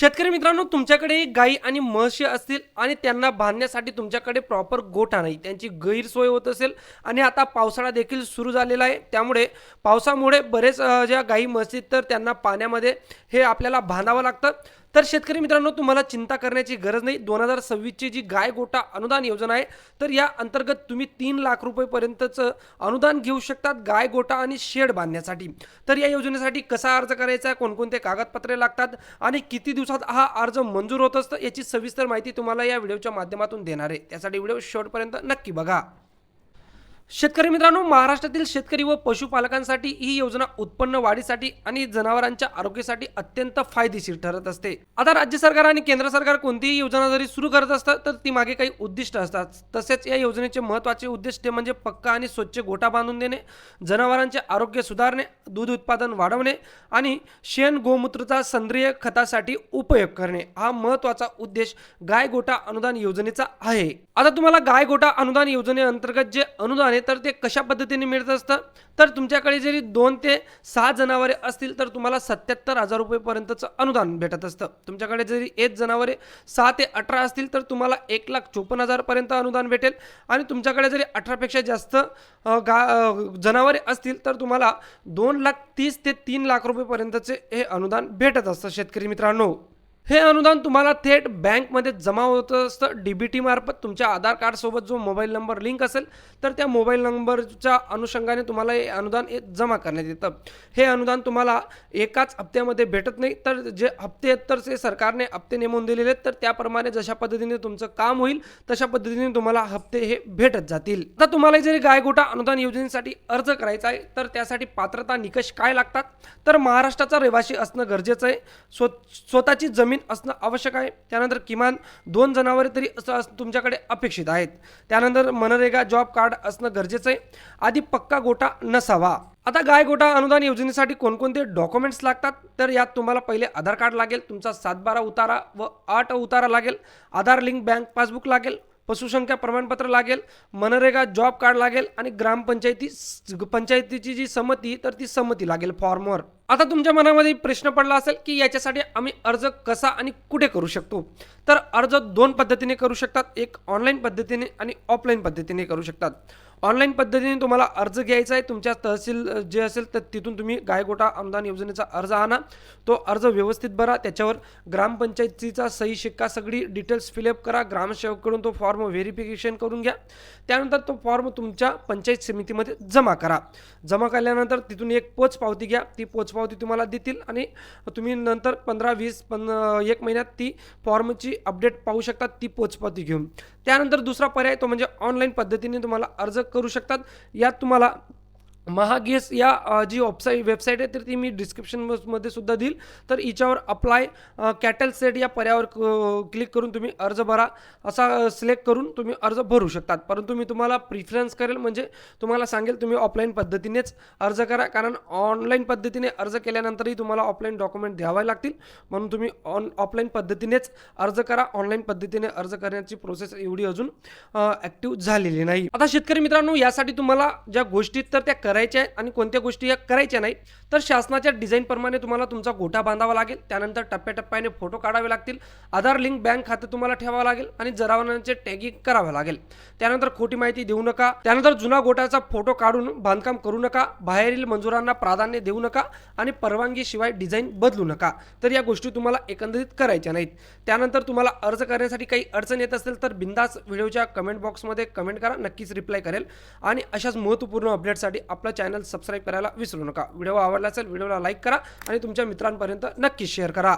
शेतकरी मित्रांनो, तुमच्याकडे गाई आणि म्हशी असतील आणि त्यांना बांधण्यासाठी तुमच्याकडे प्रॉपर गोठा नाही, त्यांची गैरसोय होत असेल आणि आता पावसाळा देखील सुरू झालेला आहे. त्यामुळे पावसामुळे बरेच ज्या गाई म्हशी तर त्यांना पाण्यामध्ये हे आपल्याला बांधावं लागतं. तर शेतकरी मित्रांनो, तुम्हाला चिंता करण्याची गरज नाही. 2026ची जी गाय गोठा अनुदान योजना आहे, तर या अंतर्गत तुम्ही 3 लाख रुपयेपर्यंतचं अनुदान घेऊ शकतात गाय गोठा आणि शेड बांधण्यासाठी. तर या योजनेसाठी कसा अर्ज करायचा, कोणकोणते कागदपत्रे लागतात आणि किती दिवसात हा अर्ज मंजूर होत असतं, याची सविस्तर माहिती तुम्हाला या व्हिडिओच्या माध्यमातून देणार आहे. त्यासाठी व्हिडिओ शेवटपर्यंत नक्की बघा. शेतकरी मित्रांनो, महाराष्ट्रातील शेतकरी व पशुपालकांसाठी ही योजना उत्पन्न वाढीसाठी आणि जनावरांच्या आरोग्यासाठी अत्यंत फायदेशीर ठरत असते. आता राज्य सरकार आणि केंद्र सरकार कोणतीही योजना जरी सुरू करत असतात, तर ती मागे काही उद्दिष्ट असतात. तसेच या योजनेचे महत्त्वाचे उद्दिष्ट म्हणजे पक्का आणि स्वच्छ गोठा बांधून देणे, जनावरांचे आरोग्य सुधारणे, दूध उत्पादन वाढवणे आणि शेण गोमूत्राचा सेंद्रिय खतासाठी उपयोग करणे, हा महत्त्वाचा उद्देश गाय गोठा अनुदान योजनेचा आहे. आता तुम्हाला गाय गोठा अनुदान योजनेअंतर्गत जे अनुदान आहे, तर ते कशा पद्धतीने मिळत असतं, तर तुमच्याकडे जरी 2 ते 6 जनावरे असतील तर तुम्हाला 77,000 रुपयेपर्यंतचं अनुदान भेटत असतं. तुमच्याकडे जरी 1 जनावरे 6 ते 18 असतील तर तुम्हाला 1,54,000 पर्यंत अनुदान भेटेल आणि तुमच्याकडे जरी 18 पेक्षा जास्त जनावरे असतील तर तुम्हाला 2,30,000 ते 3,00,000 रुपयेपर्यंतचे हे अनुदान भेटत असतं. शेतकरी मित्रांनो, हे अनुदान तुम्हाला थेट बँकमध्ये जमा होत असतं. DBT मार्फत तुमच्या आधार कार्ड सोबत जो मोबाईल नंबर लिंक असेल, तर त्या मोबाईल नंबरच्या अनुषंगाने तुम्हाला हे अनुदान जमा करण्यात येतं. हे अनुदान तुम्हाला एकाच हप्त्यामध्ये भेटत नाही, तर जे हप्ते आहेत तर ते सरकारने हप्ते नेमून दिलेले आहेत, तर त्याप्रमाणे जशा पद्धतीने तुमचं काम होईल तशा पद्धतीने तुम्हाला हप्ते हे भेटत जातील. आता तुम्हाला जरी गाय गोठा अनुदान योजनेसाठी अर्ज करायचा आहे, तर त्यासाठी पात्रता निकष काय लागतात, तर महाराष्ट्राचा रहिवासी असणं गरजेचं आहे, स्वतःची जमीन असणं आवश्यक आहे, त्यानंतर किमान 2 जनावरे तरी तुमच्याकडे अपेक्षित आहेत, त्यानंतर मनरेगा जॉब कार्ड असणं गरजेचं आहे, आधी पक्का गोठा नसावा. आता गाय गोठा अनुदान योजनेसाठी कोणकोणते डॉक्युमेंट्स लागतात, तर यात तुम्हाला पहिले आधार कार्ड लागेल, तुमचा 7/12 उतारा व 8 उतारा लागेल, आधार लिंक बँक पासबुक लागेल, पशुसंख्या प्रमाणपत्र लागेल, मनरेगा जॉब कार्ड लागेल आणि पंचायतीची जी संमती तर ती संमती लागेल फॉर्मवर. आता तुमच्या मनामध्ये प्रश्न पडला असेल की याच्यासाठी आम्ही अर्ज कसा आणि कुठे करू शकतो, तर अर्ज 2 पद्धतीने करू शकतात. एक ऑनलाईन पद्धतीने आणि ऑफलाईन पद्धतीने करू शकतात. ऑनलाईन पद्धतीने तुम्हाला अर्ज घ्यायचा आहे, तुमच्या तहसील जे असेल तर तिथून तुम्ही गाय गोठा अनुदान योजनेचा अर्ज आणा, तो अर्ज व्यवस्थित भरा, त्याच्यावर ग्रामपंचायतीचा सही शिक्का सगळी डिटेल्स फिलअप करा, ग्रामसेवककडून तो फॉर्म व्हेरिफिकेशन करून घ्या, त्यानंतर तो फॉर्म तुमच्या पंचायत समितीमध्ये जमा करा. जमा केल्यानंतर तिथून एक पोचपावती घ्या, ती पोचपावती तुम्हाला देतील आणि तुम्ही नंतर 1 महिन्यात ती फॉर्मची अपडेट पाहू शकता ती पोचपावती घेऊन. त्यानंतर दुसरा पर्याय तो म्हणजे ऑनलाईन पद्धतीने तुम्हाला अर्ज करू शकतात. यात तुम्हाला महागेस या जी वेबसाईट आहे तर ती मी डिस्क्रिप्शनमध्ये सुद्धा देईल, तर हिच्यावर अप्लाय कॅटल सेट या पर्यायावर क्लिक करून तुम्ही अर्ज भरा असा सिलेक्ट करून तुम्ही अर्ज भरू शकतात. परंतु मी तुम्हाला प्रिफरन्स करेल, म्हणजे तुम्हाला सांगेल तुम्ही ऑफलाईन पद्धतीनेच अर्ज करा, कारण ऑनलाईन पद्धतीने अर्ज केल्यानंतरही तुम्हाला ऑफलाईन डॉक्युमेंट द्यावे लागतील, म्हणून तुम्ही ऑफलाईन पद्धतीनेच अर्ज करा. ऑनलाईन पद्धतीने अर्ज करण्याची प्रोसेस एवढी अजून ॲक्टिव्ह झालेली नाही. आता शेतकरी मित्रांनो, यासाठी तुम्हाला ज्या गोष्टी तर त्या करायच्या आहेत आणि कोणत्या गोष्टी या करायच्या नाही, तर शासनाच्या डिझाईन प्रमाणे तुम्हाला तुमचा गोठा बांधावा लागेल, त्यानंतर टप्प्याटप्प्याने फोटो काढावे लागतील, आधार लिंक बँक खाते तुम्हाला ठेवावं लागेल आणि जनावरांचे टॅगिंग करावं लागेल. त्यानंतर खोटी माहिती देऊ नका, त्यानंतर जुना गोठ्याचा फोटो काढून बांधकाम करू नका, बाहेरील मंजुरांना प्राधान्य देऊ नका आणि परवानगीशिवाय डिझाईन बदलू नका. तर या गोष्टी तुम्हाला एकंदरीत करायच्या नाहीत. त्यानंतर तुम्हाला अर्ज करण्यासाठी काही अडचण येत असेल तर बिंदास व्हिडिओच्या कमेंट बॉक्समध्ये कमेंट करा, नक्कीच रिप्लाय करेल. आणि अशाच महत्त्वपूर्ण अपडेटसाठी आपला चॅनल सबस्क्राईब करायला विसरू नका. व्हिडिओ आवडला असेल व्हिडिओला लाईक करा आणि तुमच्या मित्रांपर्यंत नक्की शेअर करा.